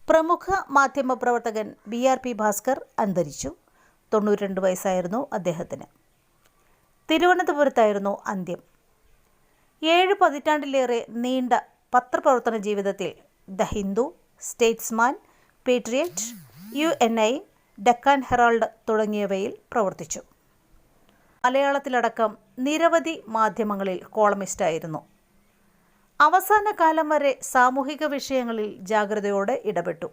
പ്രമുഖ മാധ്യമപ്രവർത്തകൻ BRP ഭാസ്കർ അന്തരിച്ചു. 92 വയസ്സായിരുന്നു അദ്ദേഹത്തിന്. തിരുവനന്തപുരത്തായിരുന്നു അന്ത്യം. 7 പതിറ്റാണ്ടിലേറെ നീണ്ട പത്രപ്രവർത്തന ജീവിതത്തിൽ the Hindu, statesman, patriot, UNI, Deccan Herald തുടങ്ങിയവയിൽ പ്രവർത്തിച്ചു. മലയാളത്തിലടക്കം നിരവധി മാധ്യമങ്ങളിൽ കോളമിസ്റ്റായിരുന്നു. അവസാന കാലം വരെ സാമൂഹിക വിഷയങ്ങളിൽ ജാഗ്രതയോടെ ഇടപെട്ടു.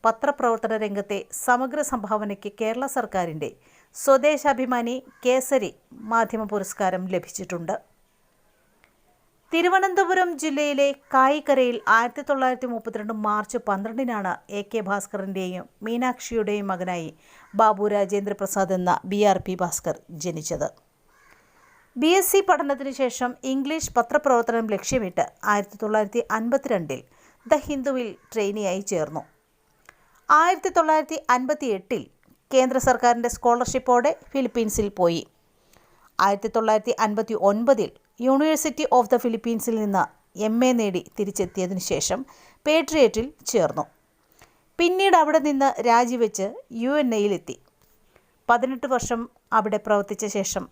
പത്രപ്രവർത്തന രംഗത്തെ സമഗ്ര സംഭാവനയ്ക്ക് കേരള സർക്കാരിൻ്റെ സ്വദേശാഭിമാനി കേസരി മാധ്യമ പുരസ്കാരം ലഭിച്ചിട്ടുണ്ട്. തിരുവനന്തപുരം ജില്ലയിലെ കായിക്കരയിൽ 1932 മാർച്ച് 12-നാണ് AK ഭാസ്കറിൻ്റെയും മീനാക്ഷിയുടെയും മകനായി ബാബു രാജേന്ദ്ര പ്രസാദ് എന്ന BRP ഭാസ്കർ ജനിച്ചത്. BSc പഠനത്തിനു ശേഷം ഇംഗ്ലീഷ് പത്രപ്രവർത്തനം ലക്ഷ്യമിട്ട് 1952 ദ ഹിന്ദുവിൽ ട്രെയിനിയായി ചേർന്നു. 1958 കേന്ദ്ര സർക്കാരിൻ്റെ സ്കോളർഷിപ്പോടെ ഫിലിപ്പീൻസിൽ പോയി. 1959 യൂണിവേഴ്സിറ്റി ഓഫ് ദ ഫിലിപ്പീൻസിൽ നിന്ന് MA നേടി തിരിച്ചെത്തിയതിനു ശേഷം പേട്രിയറ്റിൽ ചേർന്നു. പിന്നീട് അവിടെ നിന്ന് രാജിവെച്ച് UNIയിലെത്തി. 18 വർഷം അവിടെ പ്രവർത്തിച്ച ശേഷം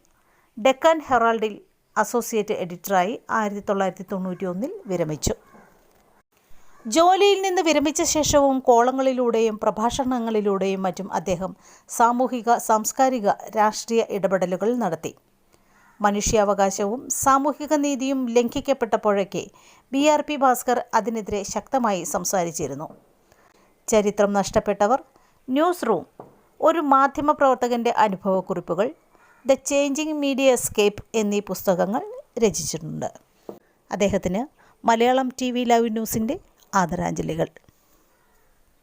ഡെക്കാൻ ഹെറാൾഡിൽ അസോസിയേറ്റ് എഡിറ്ററായി 1991 വിരമിച്ചു. ജോലിയിൽ നിന്ന് വിരമിച്ച ശേഷവും കോളങ്ങളിലൂടെയും പ്രഭാഷണങ്ങളിലൂടെയും മറ്റും അദ്ദേഹം സാമൂഹിക, സാംസ്കാരിക, രാഷ്ട്രീയ ഇടപെടലുകൾ നടത്തി. മനുഷ്യാവകാശവും സാമൂഹിക നീതിയും ലംഘിക്കപ്പെട്ടപ്പോഴൊക്കെ BRP ഭാസ്കർ അതിനെതിരെ ശക്തമായി സംസാരിച്ചിരുന്നു. ചരിത്രം നഷ്ടപ്പെട്ടവർ, ന്യൂസ് റൂം, ഒരു മാധ്യമപ്രവർത്തകൻ്റെ അനുഭവക്കുറിപ്പുകൾ, ദ ചേഞ്ചിങ് മീഡിയ എസ്കേപ്പ് എന്നീ പുസ്തകങ്ങൾ രചിച്ചിട്ടുണ്ട്. അദ്ദേഹത്തിന് മലയാളം TV ലൈവ് ന്യൂസിൻ്റെ ആദരാഞ്ജലികൾ.